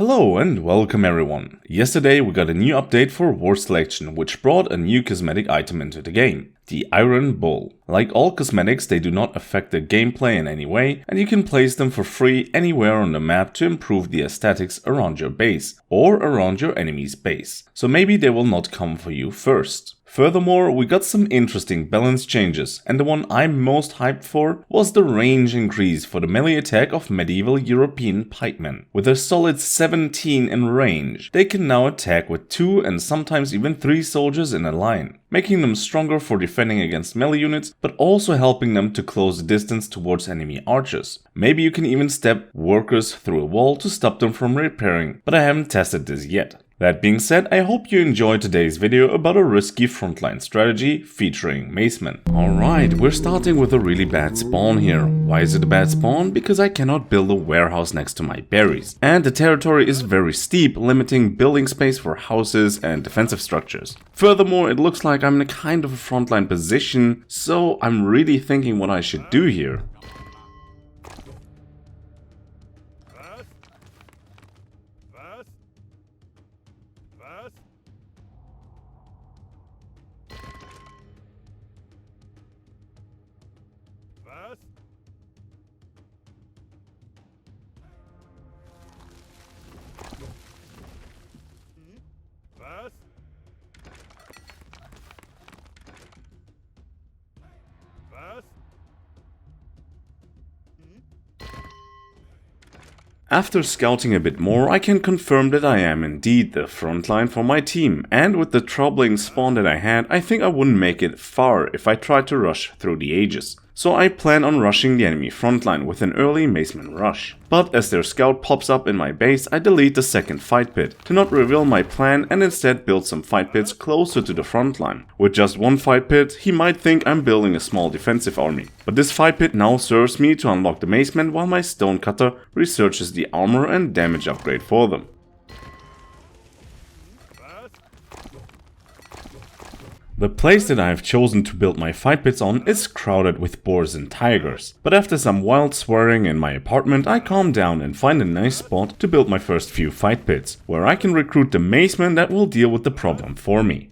Hello and welcome everyone. Yesterday we got a new update for War Selection, which brought a new cosmetic item into the game, the Iron Bull. Like all cosmetics, they do not affect the gameplay in any way, and you can place them for free anywhere on the map to improve the aesthetics around your base, or around your enemy's base. So maybe they will not come for you first. Furthermore, we got some interesting balance changes, and the one I'm most hyped for was the range increase for the melee attack of medieval European pikemen. With a solid 17 in range, they can now attack with 2 and sometimes even 3 soldiers in a line, making them stronger for defending against melee units, but also helping them to close the distance towards enemy archers. Maybe you can even step workers through a wall to stop them from repairing, but I haven't tested this yet. That being said, I hope you enjoyed today's video about a risky frontline strategy featuring Macemen. Alright, we're starting with a really bad spawn here. Why is it a bad spawn? Because I cannot build a warehouse next to my berries. And the territory is very steep, limiting building space for houses and defensive structures. Furthermore, it looks like I'm in a kind of a frontline position, so I'm really thinking what I should do here. After scouting a bit more, I can confirm that I am indeed the frontline for my team, and with the troubling spawn that I had, I think I wouldn't make it far if I tried to rush through the ages. So I plan on rushing the enemy frontline with an early Macemen rush. But as their scout pops up in my base, I delete the second fight pit to not reveal my plan and instead build some fight pits closer to the frontline. With just one fight pit, he might think I'm building a small defensive army. But this fight pit now serves me to unlock the Macemen while my stonecutter researches the armor and damage upgrade for them. The place that I have chosen to build my fight pits on is crowded with boars and tigers, but after some wild swearing in my apartment, I calm down and find a nice spot to build my first few fight pits, where I can recruit the Macemen that will deal with the problem for me.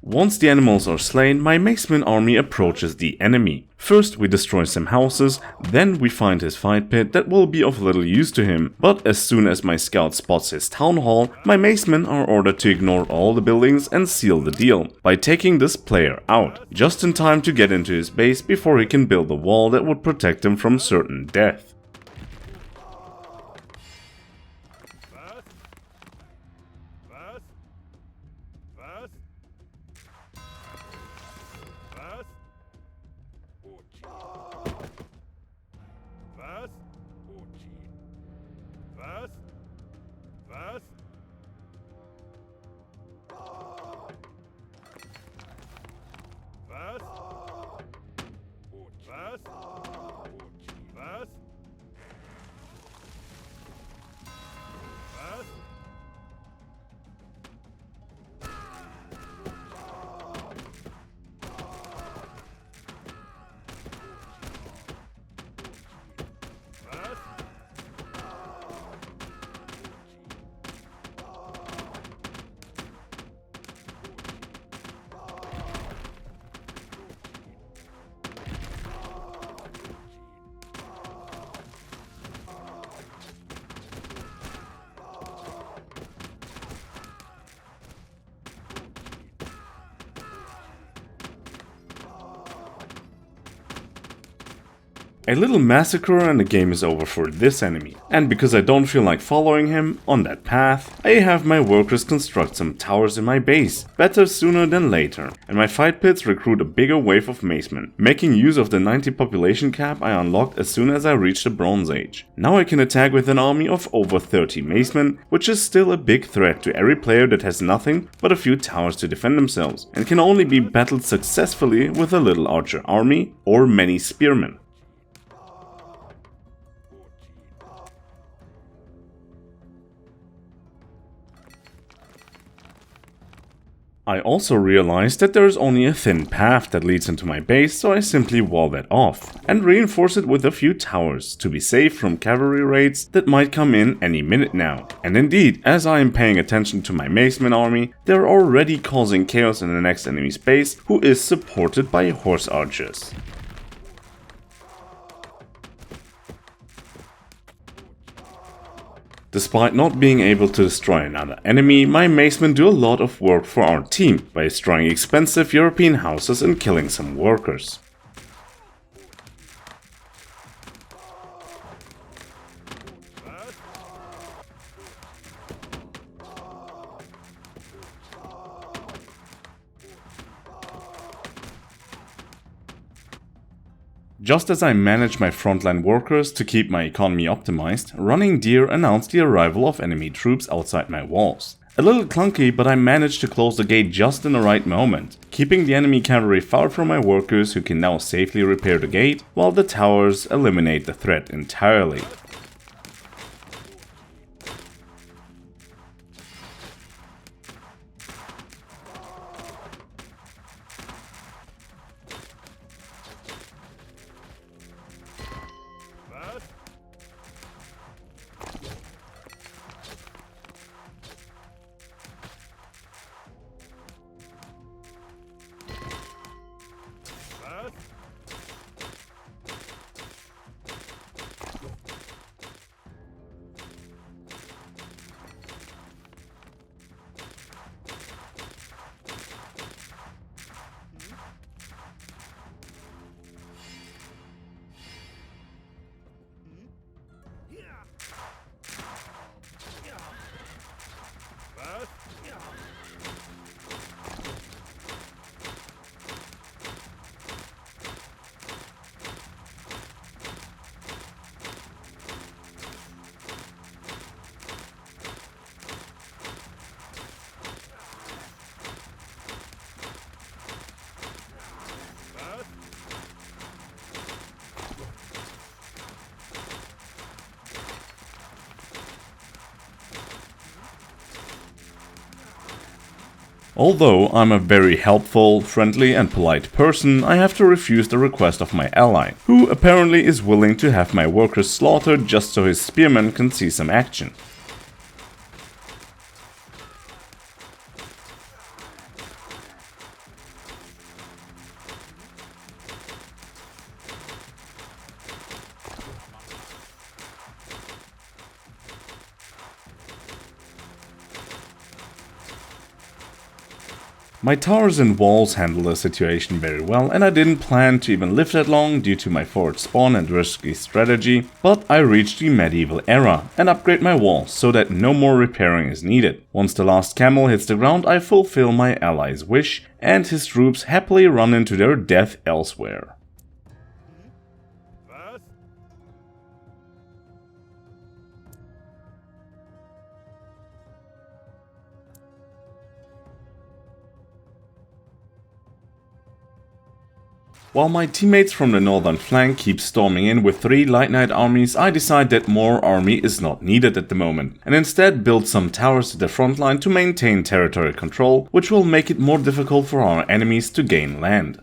Once the animals are slain, my Macemen army approaches the enemy. First we destroy some houses, then we find his fight pit that will be of little use to him, but as soon as my scout spots his town hall, my Macemen are ordered to ignore all the buildings and seal the deal, by taking this player out, just in time to get into his base before he can build a wall that would protect him from certain death. A little massacre and the game is over for this enemy. And because I don't feel like following him on that path, I have my workers construct some towers in my base, better sooner than later, and my fight pits recruit a bigger wave of Macemen, making use of the 90 population cap I unlocked as soon as I reached the Bronze Age. Now I can attack with an army of over 30 Macemen, which is still a big threat to every player that has nothing but a few towers to defend themselves, and can only be battled successfully with a little archer army or many spearmen. I also realized that there is only a thin path that leads into my base, so I simply wall that off and reinforce it with a few towers to be safe from cavalry raids that might come in any minute now. And indeed, as I am paying attention to my Macemen army, they are already causing chaos in the next enemy's base, who is supported by horse archers. Despite not being able to destroy another enemy, my Macemen do a lot of work for our team by destroying expensive European houses and killing some workers. Just as I manage my frontline workers to keep my economy optimized, running deer announced the arrival of enemy troops outside my walls. A little clunky, but I managed to close the gate just in the right moment, keeping the enemy cavalry far from my workers who can now safely repair the gate, while the towers eliminate the threat entirely. Although I'm a very helpful, friendly and polite person, I have to refuse the request of my ally, who apparently is willing to have my workers slaughtered just so his spearmen can see some action. My towers and walls handle the situation very well, and I didn't plan to even live that long due to my forward spawn and risky strategy, but I reached the medieval era and upgrade my walls so that no more repairing is needed. Once the last camel hits the ground, I fulfill my ally's wish and his troops happily run into their death elsewhere. While my teammates from the northern flank keep storming in with 3 light knight armies, I decide that more army is not needed at the moment, and instead build some towers at the front line to maintain territory control, which will make it more difficult for our enemies to gain land.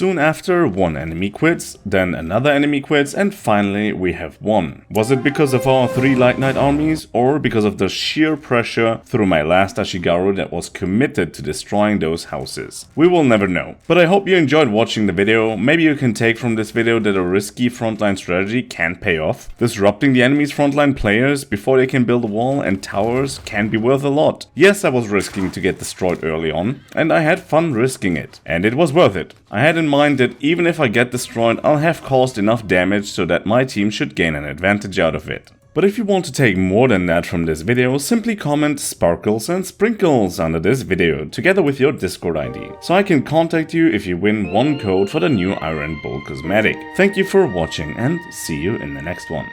Soon after, one enemy quits, then another enemy quits, and finally we have won. Was it because of our 3 Light Knight armies, or because of the sheer pressure through my last Ashigaru that was committed to destroying those houses? We will never know. But I hope you enjoyed watching the video. Maybe you can take from this video that a risky frontline strategy can pay off. Disrupting the enemy's frontline players before they can build a wall and towers can be worth a lot. Yes, I was risking to get destroyed early on, and I had fun risking it. And it was worth it. I had in mind that even if I get destroyed, I'll have caused enough damage so that my team should gain an advantage out of it. But if you want to take more than that from this video, simply comment sparkles and sprinkles under this video together with your Discord ID, so I can contact you if you win one code for the new Iron Bull cosmetic. Thank you for watching and see you in the next one.